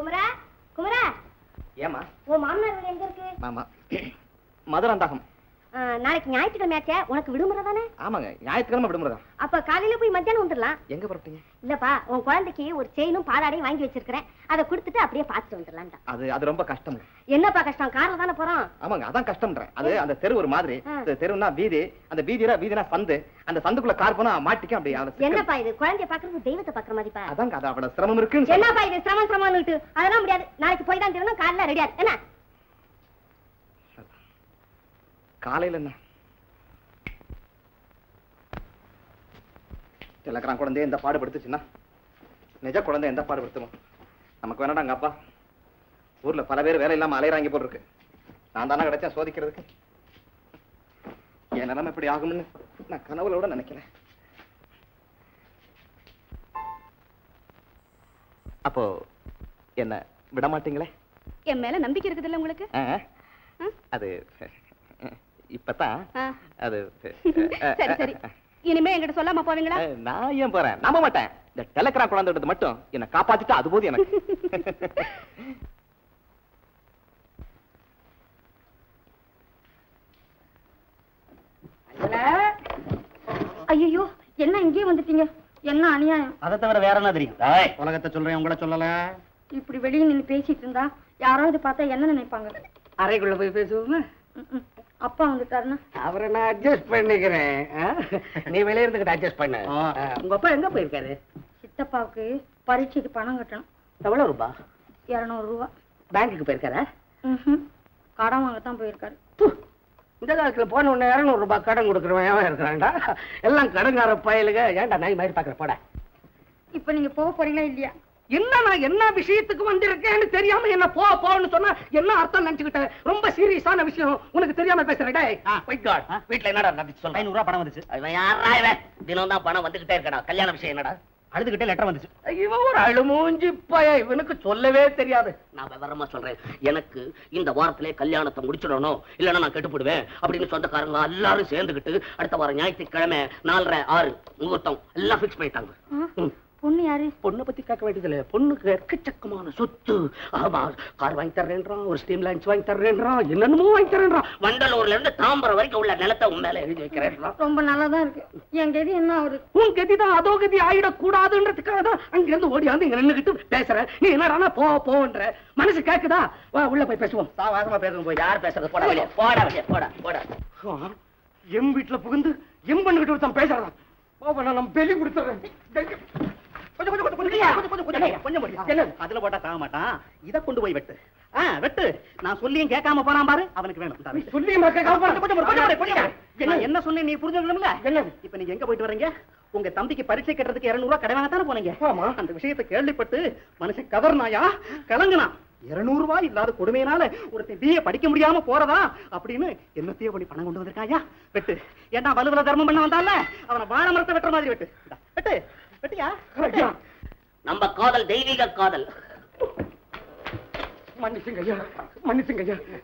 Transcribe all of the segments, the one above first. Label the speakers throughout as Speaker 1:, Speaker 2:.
Speaker 1: குமரா குமரா.
Speaker 2: ஏமா?
Speaker 1: உன் மாமனார் எங்க இருக்கு?
Speaker 2: மாமா மதுராந்தகம்.
Speaker 1: நாளைக்கு ஞாயிற்றுக்கிழமையாச்சே, உனக்கு விடுமுறை தானே?
Speaker 2: ஆமாங்க, ஞாயிற்றுக்கிழமை விடுமுறை தான்.
Speaker 1: அப்ப காலையில போய் மத்தியானம் வந்துடலாம்.
Speaker 2: எங்க புறப்பட்டீங்க?
Speaker 1: இல்லப்பா, உன் குழந்தைக்கு ஒரு செயினும் பாலாடையும் வாங்கி வச்சிருக்கிறேன், அதை கொடுத்துட்டு அப்படியே பார்த்துட்டு வந்துடலாம்.
Speaker 2: அது ரொம்ப கஷ்டம்.
Speaker 1: என்னப்பா கஷ்டம்? கார்ல தானே போறோம்.
Speaker 2: ஆமாங்க, அதான் கஷ்டம்ன்றேன். அது அந்த தெரு ஒரு மாதிரி, தெருன்னா வீதி, அந்த வீதினா சந்து, அந்த சந்துக்குள்ள கார் போனா மாட்டிக்கும். அப்படி
Speaker 1: என்னப்பா இது? குழந்தைய பாக்குறது தெய்வத்தை பாக்குற மாதிரிப்பா.
Speaker 2: அதாங்க, அது அவ்வளவு சிரமம் இருக்கு.
Speaker 1: என்னப்பா இது சிரமம்னுட்டு? அதெல்லாம் முடியாது. நாளைக்கு போய் தான் தரணும். காலைல ரெடியா என்ன?
Speaker 2: காலையில என்ன திலக்கறான் குழந்தைய எந்த பாடுபடுத்துச்சுன்னா நிஜ குழந்தை எந்த பாடுபடுத்துமோ? நமக்கு வேணாடாங்க அப்பா. ஊர்ல பல பேர் வேலை இல்லாம அலையறாங்க போல் இருக்கு. நான் தானே கிடைச்சேன் சோதிக்கிறதுக்கு. என் நிலைமை இப்படி ஆகும்னு நான் கனவுல நினைக்கிறேன். அப்போ என்ன விட மாட்டீங்களே?
Speaker 1: என் மேல நம்பிக்கை இருக்குது இல்ல உங்களுக்கு?
Speaker 2: அது இப்பதான் அது
Speaker 1: சரி சரி. இனிமே என்கிட்ட சொல்லாம போவீங்களா?
Speaker 2: நான் ஏன் போறேன்? நம்ப மாட்டேன். இந்த டெலகிராம் குழந்தை மட்டும் என்ன காப்பாத்திட்டா அது போது எனக்கு.
Speaker 1: ஐயோ, என்ன இங்கே வந்துட்டீங்க? என்ன அநியாயம்!
Speaker 3: அதை தவிர வேற என்ன தெரியும்? உலகத்தை சொல்றேன், உங்களை சொல்லல.
Speaker 1: இப்படி வெளியே நின்று பேசிட்டு இருந்தா யாராவது பார்த்தா என்ன நினைப்பாங்க?
Speaker 3: அறைக்குள்ள போய் பேசுவோமா?
Speaker 1: அப்பா வந்துட்டாருன்னா
Speaker 3: அவரை நான் அட்ஜஸ்ட் பண்ணிக்கிறேன். நீ வெளியே இருந்துகிட்ட அட்ஜஸ்ட் பண்ண. உங்க அப்பா எங்க போயிருக்காரு?
Speaker 1: சித்தப்பாவுக்கு பரீட்சைக்கு பணம் கட்டணும்.
Speaker 3: எவ்வளவு ரூபா?
Speaker 1: 200 ரூபா.
Speaker 3: பேங்க்குக்கு போயிருக்காரா?
Speaker 1: கடன் வாங்கத்தான் போயிருக்காரு.
Speaker 3: இந்த காலத்துல போன உடனே 200 ரூபாய் கடன் கொடுக்குறவன் இருக்கிறான்டா. எல்லாம் கடன்கார பயலுக. ஏன்டா நாய் மாதிரி பாக்குற? போட.
Speaker 1: இப்ப நீங்க போக போறீங்களா இல்லையா?
Speaker 3: என்ன நான் என்ன விஷயத்துக்கு வந்திருக்கேன்னு தெரியாம என்ன போன்னு சொன்னா என்ன அர்த்தம் நினைச்சுக்கிட்டேன்? ரொம்ப சீரியஸான விஷயம் உனக்கு தெரியாம பேசுறேன். வீட்டுல என்னடா நடந்துச்சு சொல்ல? 500 ரூபாய் பணம் வந்துச்சு. அவன் யாரா இவன்? தினம் தான் பணம் வந்துகிட்டே இருக்கடா. கல்யாண விஷயம் என்னடா? அழுதுகிட்டே லெட்டர் வந்துச்சு. இவன் ஒரு அழுமூஞ்சி பய, இவனுக்கு சொல்லவே தெரியாது. நான் விவரமா சொல்றேன். எனக்கு இந்த வாரத்திலே கல்யாணத்தை முடிச்சிடணும், இல்லன்னா நான் கெட்டுப்படுவேன் அப்படின்னு சொந்தக்காரங்க எல்லாரும் சேர்ந்துகிட்டு அடுத்த வாரம் ஞாயிற்றுக்கிழமை 4:30 6 முகூர்த்தம் எல்லாம் பிக்ஸ் பண்ணிட்டாங்க.
Speaker 1: பொண்ணு யாரு?
Speaker 3: பொண்ணை பத்தி கேட்க வேண்டியதில்ல. பொண்ணுக்கு எக்கச்சக்கமான சொத்து. ஆமா, கார் வாங்கி தர்றேன்றான், ஒரு ஸ்டீம் லைன்ஸ் வாங்கி தர்றேன்றான், என்னென்னமோ வாங்கி தர்றேன்றான். வண்டலூர்ல இருந்து தாம்பரம் வரைக்கும் உள்ள நிலத்தை உன் மேல எழுதி வைக்கிறேன்.
Speaker 1: ரொம்ப நல்லாதான் இருக்கு. என் கதி என்ன ஆகுது?
Speaker 3: உன் கதி தான் அதோ கதி ஆயிடக்கூடாதுன்றதுக்காக தான் அங்க இருந்து ஓடியாந்து இங்க நின்னுகிட்டு பேசுறேன். நீ என்னடானா போன்ற மனசு கேக்குதா? வா உள்ள போய் பேசுவோம். சாவாசமா பேசுவோம். போய் யார் பேசுறது? போட வெளியே, போட. எம் வீட்டுல புகுந்து எம் பண்ணிக்கிட்டு ஒருத்தன் பேசுறதான். நம்ம பெலி கொடுத்துறேன். அதுல போட்டா சாக மாட்டான். இத கொண்டு போய் வெட்டு. வெட்டு. நான் சொல்லியும் கேட்காம போறான் பாரு, அவனுக்கு வேணும். சொல்லியும் என்ன சொன்னேன் நீ புரிஞ்சுக்கணும்ல? இப்ப நீங்க எங்க போயிட்டு வரீங்க? உங்க தம்பிக்கு பரீட்சை கட்டுறதுக்கு 200 ரூபாய் கடை வாங்கத்தானே போனீங்க. அந்த விஷயத்தை கேள்விப்பட்டு மனுஷன் கவர்னாயா கலங்குனா. 200 ரூபாய் இல்லாத கொடுமையினால ஒருத்தன் பிஏ படிக்க முடியாம போறதா அப்படின்னு என்னத்தையோ பண்ணி பணம் கொண்டு வந்திருக்காயா? வெட்டு. ஏன்னா வலுவல தர்மம் பண்ண வந்தால அவனை வாழ மரத்தை வெட்டுற மாதிரி வெட்டு. வெட்டு. வெட்டியா? நம்ம காதல் தெய்வீக காதல். மன்னிச்சுங்க ஐயா,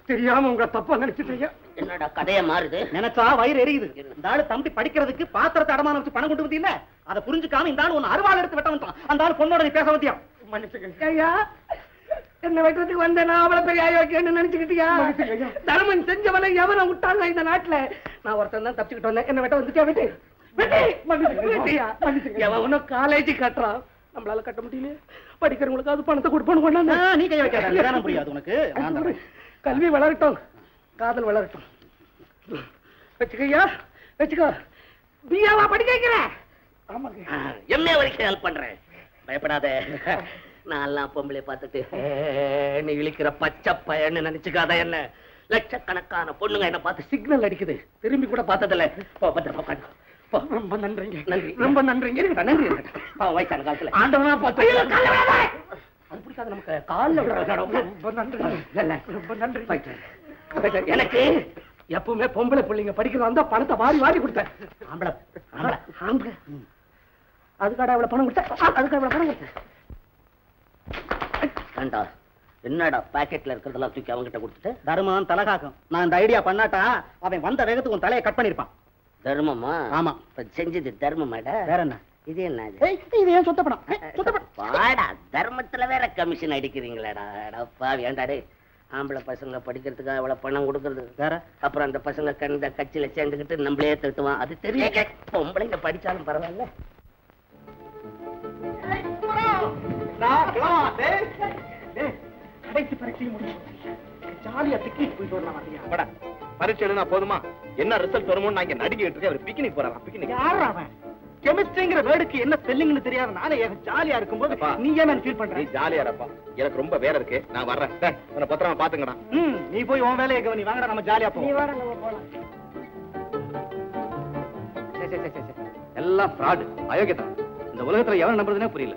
Speaker 3: தெரியாம உங்க தப்பா நினைச்சிட்டீங்க. என்னடா கதைய மாறுது? நினைச்சா வயிறு எரியுது. இந்த ஆளு தம்பி படிக்கிறதுக்கு பாத்திரத்தை அடமானம் வச்சு பணம் கொண்டு வந்தீங்க. அதை புரிஞ்சுக்காம இந்த ஆளு ஒன்னு அருவாள் எடுத்து வெட்ட வந்தான். அந்த ஆளு பொண்ணோட நீ பேச வந்தியா? மன்னிச்சுங்க ஐயா, என்ன வெட்டுறதுக்கு வந்த நான் அவ்வளவு பெரிய ஆயோக்கியன்னு நினைச்சுக்கிட்டியா? தர்மன் செஞ்சவனை எவனை விட்டாங்க இந்த நாட்டுல? நான் ஒருத்தன் தான் தப்பிச்சுக்கிட்டு வந்தேன். என்ன வெட்ட வந்துட்டியா? வெட்டு. காலேஜ் கட்டுறான், நம்மளால கட்ட முடியல. படிக்கிறவங்களுக்கு அது பணத்தை கொடுப்போம். நீ கை வைக்காத, புரியாது உனக்கு. கல்வி வளரட்டும், காதல் வளரட்டும். வச்சுக்கையா, வச்சுக்கோ. பிஏவா படிக்க வைக்கிறேன். எம்ஏ வரைக்கும் ஹெல்ப் பண்றேன். பயப்படாத. நான் பொம்பளை பார்த்துட்டு நீ இழிக்கிற பச்சை பயன்னு நினைச்சுக்காத. என்ன லட்சக்கணக்கான பொண்ணுங்க என்ன பார்த்து சிக்னல் அடிக்குது, திரும்பி கூட பார்த்ததில்ல. ரொம்ப நன்றிங்க. நன்றி, ரொம்ப நன்றிங்க. நன்றி. வயசான காலத்துல ஆண்டவனா பார்த்து அது பிடிக்காது நமக்கு. காலில் ரொம்ப நன்றி. எனக்கு எப்பவுமே பொம்பளை பிள்ளைங்க படிக்கிறது அந்த பணத்தை வாரி வாரி கொடுத்தேன். ஆம்பளை அதுக்காக அவ்வளவு பணம் கொடுத்தேன். அதுக்காக அவ்வளவு பணம் கொடுத்தேன். என்னடா பாக்கெட்ல இருக்கிறதெல்லாம் தூக்கி அவங்கிட்ட கொடுத்துட்டு? தர்மம் தலகாக்கும். நான் இந்த ஐடியா பண்ணாட்டா அவன் வந்த வேகத்துக்கு உன் தலையை கட் பண்ணிருப்பான். தர்மமா? ஆமா. செஞ்சது தர்மமாடா. வேற என்ன?
Speaker 4: இது என்ன
Speaker 3: இது ஏன் சொத்த படம்
Speaker 4: பாடா தர்மத்துல வேற கமிஷன் அடிக்கிறீங்களாடா அடப்பா வேண்டாடே ஆம்பளை பசங்க படிக்கிறதுக்கு அவ்வளவு பணம் கொடுக்கறது வேற அப்புறம் அந்த பசங்க கண்ட கட்சியில சேர்ந்துக்கிட்டு நம்மளே திட்டுவான் அது தெரியல பொம்பளைங்க படிச்சாலும் பரவாயில்ல
Speaker 3: ஜாலியா பிக்னிக் போயிட்டு வரலாம்
Speaker 2: பரீட்சை எழுதினா போதுமா என்ன ரிசல்ட் வருமோ நான் இங்க நடிக்கிட்டு இருக்கேன் அவர் பிக்னிக் போறான் பிக்னிக்
Speaker 3: யார் அவன் கெமிஸ்ட்ரிங்கிற வேர்டுக்கு என்ன ஸ்பெல்லிங்னு தெரியாத நானே ஜாலியா இருக்கும்போது நீ ஏன் ஃபீல் பண்ற
Speaker 2: நீ ஜாலியா இருப்பா எனக்கு ரொம்ப வேலை இருக்கு நான் வர்றேன் உன்னை பத்திரமா பாத்துங்கடா
Speaker 3: நீ போய் உன் வேலையை கவனி வாங்கடா நம்ம ஜாலியா போ நீ வாடா நம்ம போலாம்
Speaker 2: எல்லாம் ஃப்ராட் அயோக்கியதான் இந்த உலகத்துல எவன் நம்புறதுனே புரியல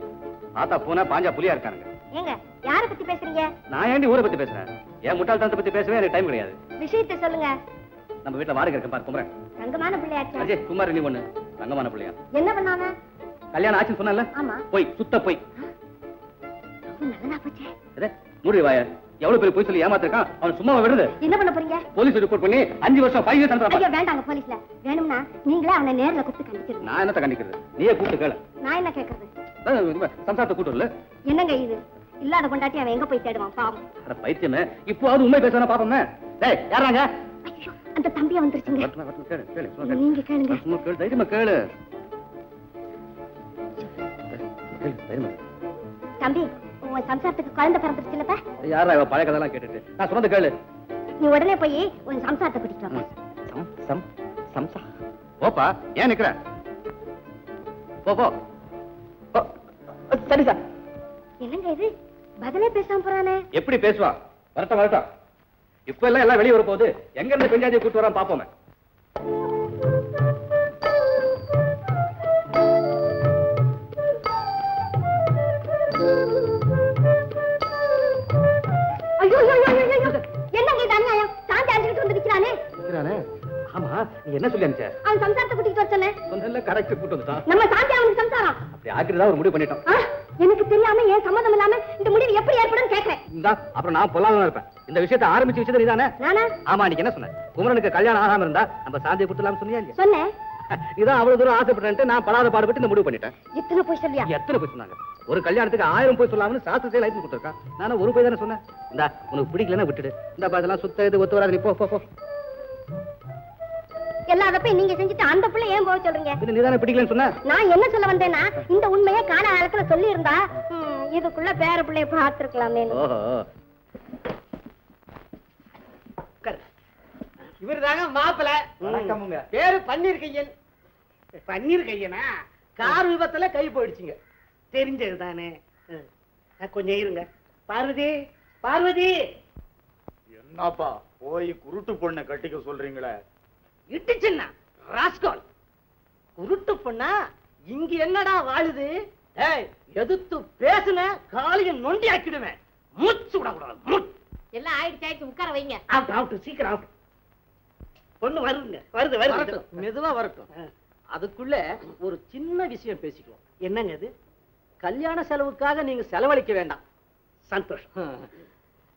Speaker 2: ஆத்தா போனா பாஞ்சா புலியா இருக்கானுங்க
Speaker 1: ஏங்க யாரை பத்தி பேசுறீங்க
Speaker 2: நான் ஏண்டி ஊரை பத்தி பேசுறேன் என் முட்டாள்தனத்தை பத்தி பேசவே எனக்கு டைம் கிடையாது
Speaker 1: விஷயத்தை சொல்லுங்க
Speaker 2: நம்ம வீட்டுல வாடகை இருக்க பாரு குமரன்
Speaker 1: தங்கமான பிள்ளையாச்சா
Speaker 2: அஜய் குமார் நீ ஒண்ணு தங்கமான பிள்ளையா
Speaker 1: என்ன பண்ணாங்க
Speaker 2: கல்யாணம் ஆச்சுன்னு சொன்னல
Speaker 1: ஆமா
Speaker 2: போய் சுத்த போய்
Speaker 1: நல்லதா போச்சே
Speaker 2: மூடி வாய எவ்வளவு பேர் போய் சொல்லி ஏமாத்திருக்கான் அவன் சும்மா விடுறது
Speaker 1: என்ன பண்ண போறீங்க
Speaker 2: போலீஸ் ரிப்போர்ட் பண்ணி 5 வருஷம் 5 இயர்ஸ்
Speaker 1: ஐயா வேண்டாங்க போலீஸ்ல வேணும்னா நீங்களே அவனை நேர்ல கூப்பிட்டு கண்டிச்சிருங்க
Speaker 2: நான் என்னத்த கண்டிக்கிறது நீயே கூப்பிட்டு கேளு
Speaker 1: நான் என்ன கேக்குறது
Speaker 2: சம்சாரத்தை கூட்டு இல்ல
Speaker 1: என்னங்க இது இல்லாத கொண்டாட்டி அவன் எங்க போய் தேடுவான் பாவம்
Speaker 2: அட பைத்தியமே இப்போ அது உண்மை பேசுறா பாப்போமே டேய் யாராங்க
Speaker 1: ஐயோ அந்த தம்பியா வந்துருச்சுங்க
Speaker 2: கேளு கேளு கேளு
Speaker 1: நீங்க கேளுங்க
Speaker 2: சும்மா கேளு தைரியமா கேளு தைரியமா
Speaker 1: தம்பி உன் சம்சாரத்துக்கு குழந்தை பிறந்துருச்சுல்லப்ப
Speaker 2: யாரா இவ பழைய கதையெல்லாம் கேட்டுட்டு நான் சொன்னது கேளு
Speaker 1: நீ உடனே போய் உன் சம்சாரத்தை கூட்டிட்டு வா
Speaker 2: சம்சா ஓப்பா ஏன் நிக்கிற போ போ சரி சார்
Speaker 1: என்னங்க இது பதிலே பேசாம போறானே
Speaker 2: எப்படி பேசுவா வரட்டும் இப்ப எல்லாம் வெளியே வர போகுது எங்க இருந்து பெஞ்சாதியை கூட்டு வரான் பாப்போமே
Speaker 1: என்னங்க இது அநியாயம் சாந்தி அடிச்சுட்டு வந்து நிக்கிறானே
Speaker 2: ஆமா நீ என்ன சொல்லி அனுப்பிச்ச
Speaker 1: அவன் சம்சாரத்தை கூட்டிட்டு வர சொன்னேன்
Speaker 2: சொன்னல கரெக்ட் கூட்டு வந்துட்டான்
Speaker 1: நம்ம சாந்தி அவனுக்கு சம்சாரம்
Speaker 2: அப்படி ஆக்கிரதா ஒரு முடிவு பண்ணிட்டோம்
Speaker 1: எனக்கு தெரியாம ஏன் சம்மதம் இல்லாம இந்த முடிவு எப்படி ஏற்படும் கேக்குறேன்
Speaker 2: இந்தா அப்புறம் நான் பொல்லாம இருப்பேன் இந்த விஷயத்தை ஆரம்பிச்ச விஷயத்தை நீதானே
Speaker 1: நானா
Speaker 2: ஆமா நீ என்ன சொன்ன குமரனுக்கு கல்யாணம் ஆகாம இருந்தா நம்ம சாந்தியை கொடுத்துலாம் சொன்னியா இல்லையா
Speaker 1: சொன்னேன்
Speaker 2: இதான் அவ்வளவு தூரம் ஆசைப்பட்டு நான் படாத பாடுபட்டு இந்த முடிவு பண்ணிட்டேன்
Speaker 1: இத்தனை போய் சொல்லியா
Speaker 2: எத்தனை போய் சொன்னாங்க ஒரு கல்யாணத்துக்கு 1000 போய் சொல்லாமனு சாஸ்திரத்தை லைசன்ஸ் கொடுத்துருக்கான் நானும் ஒரு போய் தானே சொன்னேன் இந்தா உனக்கு பிடிக்கலன்னா விட்டுடு இந்த அதெல்லாம் சுத்த இது ஒத்து வராது நீ போ போ போ
Speaker 1: எல்லாரப்ப நீங்க செஞ்சுட்டு அந்த பிள்ளை ஏன் போக சொல்றீங்க
Speaker 2: நீ தானே பிடிக்கலன்னு சொன்ன
Speaker 1: நான் என்ன சொல்ல வந்தேன்னா இந்த உண்மையை கால காலத்துல சொல்லி இருந்தா இதுக்குள்ள பேர பிள்ளைய பார்த்திருக்கலாமே
Speaker 2: ஓஹோ
Speaker 3: இவர்தாங்க மாப்பிள்ளை
Speaker 2: வணக்கமுங்க
Speaker 3: பேரு பன்னீர் கையன் பன்னீர் கையனா கார் விபத்துல கை போயிடுச்சுங்க தெரிஞ்சது தானே கொஞ்சம் இருங்க பார்வதி பார்வதி
Speaker 5: என்னப்பா போய் குருட்டு பொண்ணை கட்டிக்க சொல்றீங்களே
Speaker 3: இட்டுச்சுன்னா ராஸ்கால் குருட்டு பொண்ணா இங்க என்னடா வாழுது ஏய் எதிர்த்து பேசுன காலிய நொண்டி ஆக்கிடுவேன் மூச்சு விடக்கூடாது
Speaker 1: எல்லாம் ஆயிடுச்சு உட்கார வைங்க
Speaker 3: ஆகட்டும் சீக்கிரம் ஆகட்டும் பொண்ணு வருதுங்க வருது வருது மெதுவா வரட்டும் அதுக்குள்ள ஒரு சின்ன விஷயம் பேசிக்குவோம் என்னங்க அது கல்யாண செலவுக்காக நீங்க செலவழிக்க வேண்டாம் சந்தோஷம்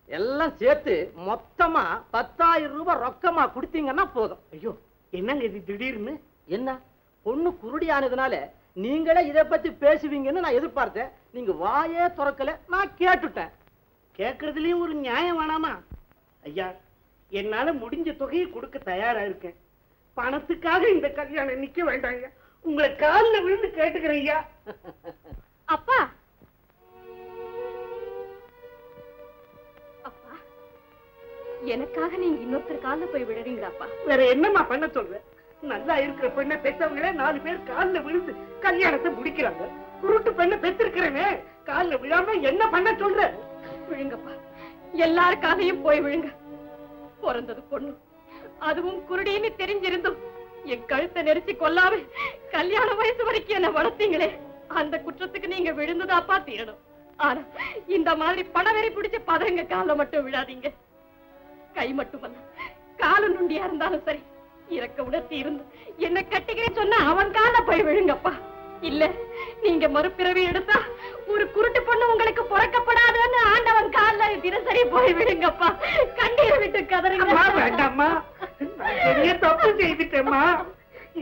Speaker 3: எல்லாம் சேர்த்து மொத்தமா 10,000 ரூபாய் ரொக்கமா கொடுத்தீங்கன்னா போதும் ஐயோ என்னங்க இது திடீர்னு என்ன பொண்ணு குருடி ஆனதுனால நீங்களே இதை பத்தி பேசுவீங்கன்னு நான் எதிர்பார்த்தேன் நீங்க வாயே திறக்கல நான் கேட்டுட்டேன் கேட்கறதுலயும் ஒரு நியாயம் வேணாமா ஐயா என்னால முடிஞ்ச தொகையை கொடுக்க தயாரா இருக்கேன் பணத்துக்காக இந்த கல்யாணம் நிக்க வேண்டாங்க உங்களை காலில் விழுந்து கேட்டுக்கிறேன் ஐயா
Speaker 1: அப்பா அப்பா எனக்காக நீங்க இன்னொருத்தர் காலில் போய் விடுறீங்களாப்பா
Speaker 3: வேற என்னமா பண்ண சொல்ற நல்லா இருக்கிற பெண்ணை பெற்றவங்களே 4 பேர் காலில் விழுந்து கல்யாணத்தை முடிக்கிறாங்க குருட்டு பெண்ணை பெற்றிருக்கிறேனே காலில் விழாம என்ன பண்ண சொல்ற
Speaker 6: விழுங்கப்பா எல்லாருக்காகவும் போய் விழுங்க பிறந்தது பொண்ணு அதுவும் குருடின்னு தெரிஞ்சிருந்தும் என் கழுத்தை நெரிச்சு கொல்லாம கல்யாண வயசு வரைக்கும் என்ன வளர்த்தீங்களே அந்த குற்றத்துக்கு நீங்க விழுந்ததாப்பா தீரணும் ஆனா இந்த மாதிரி பணவெறி பிடிச்ச பதங்க கால மட்டும் விழாதீங்க கை மட்டுமல்ல காலு நுண்டியா இருந்தாலும் சரி இறக்க உணர்த்தி இருந்து என்ன கட்டிக்கிறேன்னு சொன்னா அவன் கால போய் விழுங்கப்பா இல்ல நீங்க மறுபிறவி எடுத்தா ஒரு குருட்டு பொண்ணு உங்களுக்கு பிறக்கப்படாதுன்னு ஆண்டவன் கால தினசரி போய் விடுங்கப்பா கண்ணீர் விட்டு கதறுங்க
Speaker 3: வேண்டாம்மா பெரிய தப்பு செய்துட்டேம்மா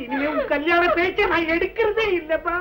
Speaker 3: இனிமே உன் கல்யாண பேச்ச நான் எடுக்கிறதே இல்லப்பா